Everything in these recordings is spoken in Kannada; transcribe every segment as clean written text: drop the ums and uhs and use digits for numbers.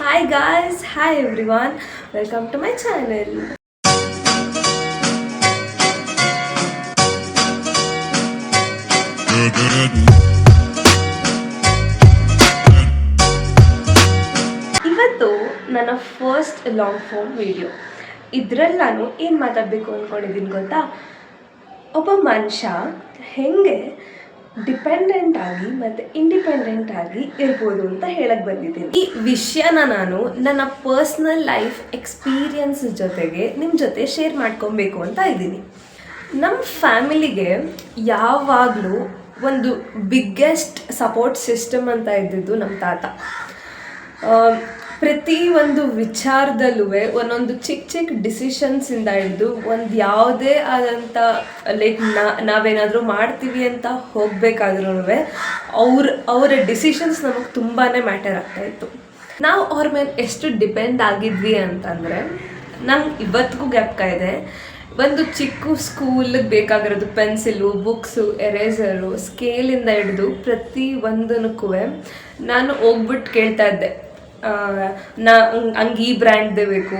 Hi guys, hi everyone, welcome to my channel. ಇವತ್ತು ನನ್ನ ಫಸ್ಟ್ ಲಾಂಗ್ ಫಾರ್ಮ್ ವಿಡಿಯೋ. ಇದರಲ್ಲಿ ನಾನು ಏನು ಮಾತಾಡಬೇಕು ಅಂದ್ಕೊಂಡಿದ್ದೀನಿ ಗೊತ್ತಾ? ಒಬ್ಬ ಮನುಷ್ಯ ಹೇಗೆ ಡಿಪೆಂಡೆಂಟ್ ಆಗಿ ಮತ್ತು ಇಂಡಿಪೆಂಡೆಂಟ್ ಆಗಿ ಇರ್ಬೋದು ಅಂತ ಹೇಳಕ್ಕೆ ಬಂದಿದ್ದೀನಿ. ಈ ವಿಷಯನ ನಾನು ನನ್ನ ಪರ್ಸ್ನಲ್ ಲೈಫ್ ಎಕ್ಸ್ಪೀರಿಯನ್ಸ್ ಜೊತೆಗೆ ನಿಮ್ಮ ಜೊತೆ ಶೇರ್ ಮಾಡ್ಕೊಬೇಕು ಅಂತ ಇದ್ದೀನಿ. ನಮ್ಮ ಫ್ಯಾಮಿಲಿಗೆ ಯಾವಾಗಲೂ ಒಂದು ಬಿಗ್ಗೆಸ್ಟ್ ಸಪೋರ್ಟ್ ಸಿಸ್ಟಮ್ ಅಂತ ಇದ್ದಿದ್ದು ನಮ್ಮ ತಾತ. ಪ್ರತಿ ಒಂದು ವಿಚಾರದಲ್ಲೂ ಒಂದೊಂದು ಚಿಕ್ಕ ಚಿಕ್ಕ ಡಿಸಿಷನ್ಸಿಂದ ಹಿಡಿದು ಒಂದು ಯಾವುದೇ ಆದಂಥ ಲೈಕ್ ನಾವೇನಾದರೂ ಮಾಡ್ತೀವಿ ಅಂತ ಹೋಗಬೇಕಾದ್ರೂ ಅವರ ಡಿಸಿಷನ್ಸ್ ನಮಗೆ ತುಂಬಾ ಮ್ಯಾಟರ್ ಆಗ್ತಾಯಿತ್ತು. ನಾವು ಅವ್ರ ಮೇಲೆ ಎಷ್ಟು ಡಿಪೆಂಡ್ ಆಗಿದ್ವಿ ಅಂತಂದರೆ ನಂಗೆ ಇವತ್ತಿಗೂ ಜ್ಞಾಪಕ ಇದೆ. ಒಂದು ಚಿಕ್ಕ ಸ್ಕೂಲಿಗೆ ಬೇಕಾಗಿರೋದು ಪೆನ್ಸಿಲು, ಬುಕ್ಸು, ಎರೇಸರು, ಸ್ಕೇಲಿಂದ ಹಿಡಿದು ಪ್ರತಿ ಒಂದಕ್ಕೂ ನಾನು ಹೋಗ್ಬಿಟ್ಟು ಕೇಳ್ತಾ ಇದ್ದೆ, ಹಂಗೆ ಈ ಬ್ರ್ಯಾಂಡ್ದೇ ಬೇಕು,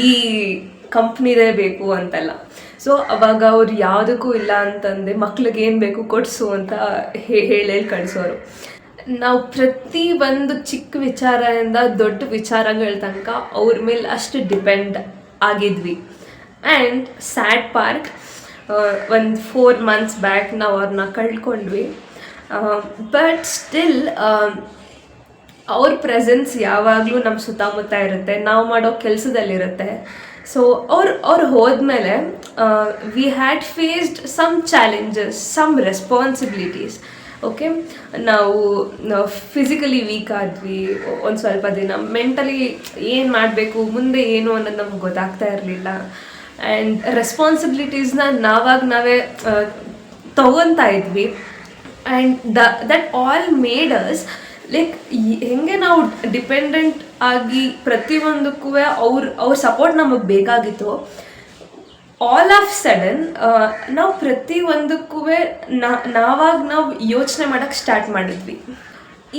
ಈ ಕಂಪ್ನಿದೇ ಬೇಕು ಅಂತೆಲ್ಲ. ಸೊ ಅವಾಗ ಅವ್ರು ಯಾವುದಕ್ಕೂ ಇಲ್ಲ ಅಂತಂದೆ ಮಕ್ಳಿಗೆ ಏನು ಬೇಕು ಕೊಡಿಸು ಅಂತ ಹೇಳಿ ಕಳಿಸೋರು. ನಾವು ಪ್ರತಿ ಒಂದು ಚಿಕ್ಕ ವಿಚಾರದಿಂದ ದೊಡ್ಡ ವಿಚಾರಗಳ ತನಕ ಅವ್ರ ಮೇಲೆ ಅಷ್ಟು ಡಿಪೆಂಡ್ ಆಗಿದ್ವಿ. ಆ್ಯಂಡ್ ಸ್ಯಾಡ್ ಪಾರ್ಟ್, ಒಂದು 4 months ಬ್ಯಾಕ್ ನಾವು ಅವ್ರನ್ನ ಕಳ್ಕೊಂಡ್ವಿ. ಬಟ್ ಸ್ಟಿಲ್ ಅವ್ರ ಪ್ರೆಸೆನ್ಸ್ ಯಾವಾಗಲೂ ನಮ್ಮ ಸುತ್ತಮುತ್ತ ಇರುತ್ತೆ, ನಾವು ಮಾಡೋ ಕೆಲಸದಲ್ಲಿರುತ್ತೆ. ಸೊ ಅವ್ರು ಹೋದ್ಮೇಲೆ we had faced some challenges, some responsibilities. Okay, ನಾವು ಫಿಸಿಕಲಿ ವೀಕ್ ಆದ್ವಿ ಒಂದು ಸ್ವಲ್ಪ ದಿನ. ಮೆಂಟಲಿ ಏನು ಮಾಡಬೇಕು, ಮುಂದೆ ಏನು ಅನ್ನೋದು ನಮ್ಗೆ ಗೊತ್ತಾಗ್ತಾ ಇರಲಿಲ್ಲ. ಆ್ಯಂಡ್ ರೆಸ್ಪಾನ್ಸಿಬಿಲಿಟೀಸ್ನ ನಾವೇ ತಗೊತಾ ಇದ್ವಿ. And that all made us like ಹೆಂಗೆ ನಾವು ಡಿಪೆಂಡೆಂಟ್ ಆಗಿ ಪ್ರತಿಯೊಂದಕ್ಕೂ ಅವ್ರ ಸಪೋರ್ಟ್ ನಮಗೆ ಬೇಕಾಗಿತ್ತು. ಆಲ್ ಆಫ್ ಸಡನ್ ನಾವು ಪ್ರತಿಯೊಂದಕ್ಕೂ ನಾವು ಯೋಚನೆ ಮಾಡೋಕ್ಕೆ ಸ್ಟಾರ್ಟ್ ಮಾಡಿದ್ವಿ.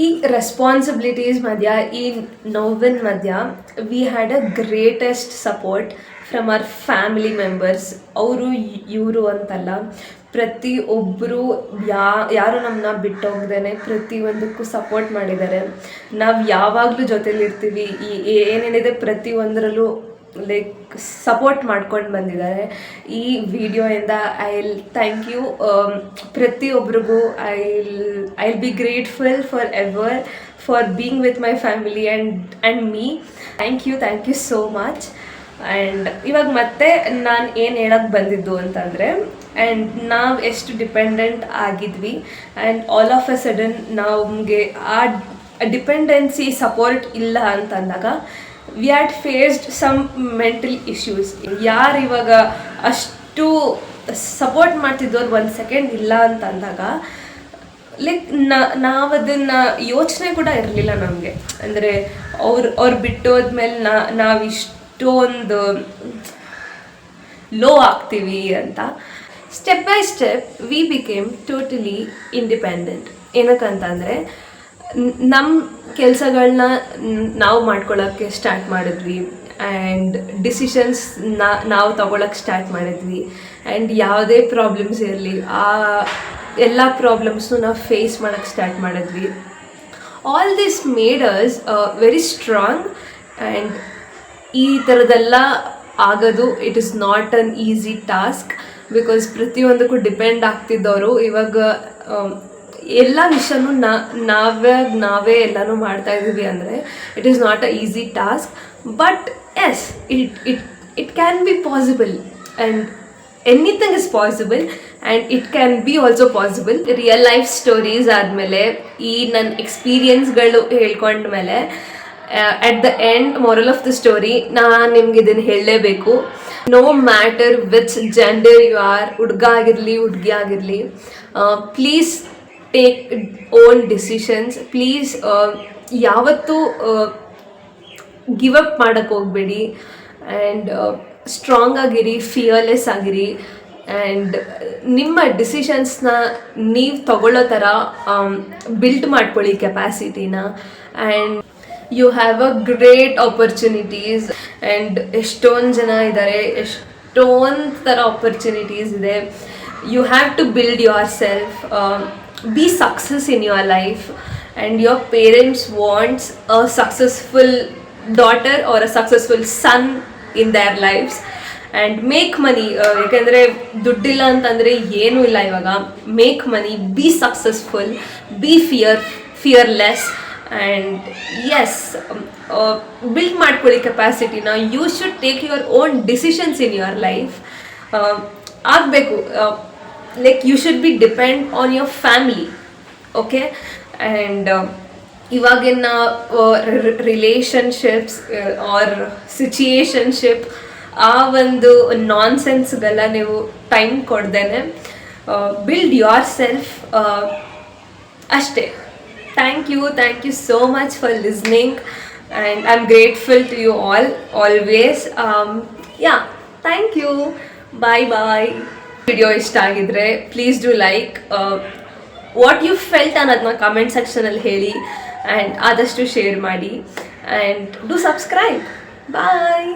ಈ ರೆಸ್ಪಾನ್ಸಿಬಿಲಿಟೀಸ್ ಮಧ್ಯ, ಈ ನೋವಿನ ಮಧ್ಯ we had a greatest support from our family members. ಅವರು ಇವರು ಅಂತಲ್ಲ, ಪ್ರತಿಯೊಬ್ಬರು ಯಾರು ನಮ್ಮನ್ನ ಬಿಟ್ಟೋಗ್ದೇನೆ ಪ್ರತಿಯೊಂದಕ್ಕೂ ಸಪೋರ್ಟ್ ಮಾಡಿದ್ದಾರೆ. ನಾವು ಯಾವಾಗಲೂ ಜೊತೆಲಿರ್ತೀವಿ, ಏನೇನಿದೆ ಪ್ರತಿಯೊಂದರಲ್ಲೂ ಲೈಕ್ ಸಪೋರ್ಟ್ ಮಾಡ್ಕೊಂಡು ಬಂದಿದ್ದಾರೆ. ಈ ವಿಡಿಯೋಯಿಂದ ಐ ವಿಲ್ ಥ್ಯಾಂಕ್ ಯು ಪ್ರತಿಯೊಬ್ಬರಿಗೂ. I will be grateful for ever for being with my family and me. Thank you so much. And ಇವಾಗ ಮತ್ತೆ ನಾನು ಏನು ಹೇಳಕ್ಕೆ ಬಂದಿದ್ದು ಅಂತಂದರೆ, ಆ್ಯಂಡ್ ನಾವು ಎಷ್ಟು ಡಿಪೆಂಡೆಂಟ್ ಆಗಿದ್ವಿ and all of a sudden ನಮಗೆ ಆ ಡಿಪೆಂಡೆನ್ಸಿ ಸಪೋರ್ಟ್ ಇಲ್ಲ ಅಂತಂದಾಗ we had faced some mental issues. ಯಾರು ಇವಾಗ ಅಷ್ಟು ಸಪೋರ್ಟ್ ಮಾಡ್ತಿದ್ದವ್ರು 1 second ಇಲ್ಲ ಅಂತಂದಾಗ ಲೈಕ್ ನಾವು ಅದನ್ನು ಯೋಚನೆ ಕೂಡ ಇರಲಿಲ್ಲ ನಮಗೆ. ಅಂದರೆ ಅವ್ರು ಬಿಟ್ಟೋದ್ಮೇಲೆ ನಾವು ಇಷ್ಟೊಂದು ಲೋ ಆಗ್ತೀವಿ ಅಂತ. Step by step we became totally independent. ಏನಕ್ಕಂತಂದರೆ ನಮ್ಮ ಕೆಲಸಗಳನ್ನ ನಾವು ಮಾಡ್ಕೊಳ್ಳೋಕ್ಕೆ ಸ್ಟಾರ್ಟ್ ಮಾಡಿದ್ವಿ. ಆ್ಯಂಡ್ ಡಿಸಿಷನ್ಸ್ ನಾವು ತಗೊಳಕ್ಕೆ ಸ್ಟಾರ್ಟ್ ಮಾಡಿದ್ವಿ. ಆ್ಯಂಡ್ ಯಾವುದೇ ಪ್ರಾಬ್ಲಮ್ಸ್ ಇರಲಿ ಆ ಎಲ್ಲ ಪ್ರಾಬ್ಲಮ್ಸ್ನು ನಾವು ಫೇಸ್ ಮಾಡೋಕ್ಕೆ ಸ್ಟಾರ್ಟ್ ಮಾಡಿದ್ವಿ. All this made us very strong. And ಈ ಥರದ್ದೆಲ್ಲ ಆಗೋದು it is not an easy task. Because ಪ್ರತಿಯೊಂದಕ್ಕೂ ಡಿಪೆಂಡ್ ಆಗ್ತಿದ್ದವರು ಇವಾಗ ಎಲ್ಲ ವಿಷಯನೂ ನಾವೇ ಎಲ್ಲನೂ ಮಾಡ್ತಾಯಿದ್ದೀವಿ ಅಂದರೆ it is not a easy task. But yes, it can be possible. And anything is possible and it can be also possible. Real life stories ಆದಮೇಲೆ, ಈ ನನ್ನ ಎಕ್ಸ್ಪೀರಿಯನ್ಸ್ಗಳು ಹೇಳ್ಕೊಂಡ್ಮೇಲೆ, at the end moral of the story ನಾನು ನಿಮ್ಗೆ ಇದನ್ನು ಹೇಳಲೇಬೇಕು. No matter which gender you are, ಹುಡುಗ ಆಗಿರಲಿ ಹುಡುಗಿ ಆಗಿರಲಿ, please take own decisions. Please ಯಾವತ್ತೂ ಗಿವ್ ಅಪ್ ಮಾಡೋಕ್ಕೆ ಹೋಗಬೇಡಿ. ಆ್ಯಂಡ್ ಸ್ಟ್ರಾಂಗ್ ಆಗಿರಿ, ಫಿಯರ್ಲೆಸ್ ಆಗಿರಿ. ಆ್ಯಂಡ್ ನಿಮ್ಮ ಡಿಸಿಷನ್ಸ್ನ ನೀವು ತಗೊಳ್ಳೋ ಥರ ಬಿಲ್ಡ್ ಮಾಡ್ಕೊಳ್ಳಿ ಕೆಪಾಸಿಟಿನ. And you have a great opportunities and ಎಷ್ಟೊಂದು ಜನ ಇದ್ದಾರೆ, ಎಷ್ಟೊಂದು ಥರ ಆಪರ್ಚುನಿಟೀಸ್ ಇದೆ. You have to build yourself, be success in your life, and your parents wants a successful daughter or a successful son in their lifes. And make money, ಯಾಕೆಂದರೆ ದುಡ್ಡಿಲ್ಲ ಅಂತಂದರೆ ಏನೂ ಇಲ್ಲ ಇವಾಗ. Make money, be successful, be fearless, and yes, build ಮಾಡ್ಕೊಳ್ಳಿ ಕೆಪಾಸಿಟಿನ. You should take your own decisions in your life. ಆಗಬೇಕು, like you should be depend on your family, okay. And ಇವಾಗಿನ ರಿಲೇಷನ್ಶಿಪ್ಸ್ ಆರ್ ಸಿಚುಯೇಷನ್ಶಿಪ್ ಆ ಒಂದು ನಾನ್ಸೆನ್ಸ್ಗೆಲ್ಲ ನೀವು ಟೈಮ್ ಕೊಡ್ದೇನೆ ಬಿಲ್ಡ್ ಯುವರ್ ಸೆಲ್ಫ್, ಅಷ್ಟೇ. Thank you so much for listening and I am grateful to you all always. Yeah, thank you, bye. Video ಇಷ್ಟ ಆಗಿದ್ರೆ please do like, what you felt ಅನ್ನೋದನ್ನ ಕಮೆಂಟ್ ಸೆಕ್ಷನಲ್ಲಿ ಹೇಳಿ, ಆ್ಯಂಡ್ ಆದಷ್ಟು ಶೇರ್ ಮಾಡಿ, ಆ್ಯಂಡ್ ಡೂ ಸಬ್ಸ್ಕ್ರೈಬ್. ಬಾಯ್.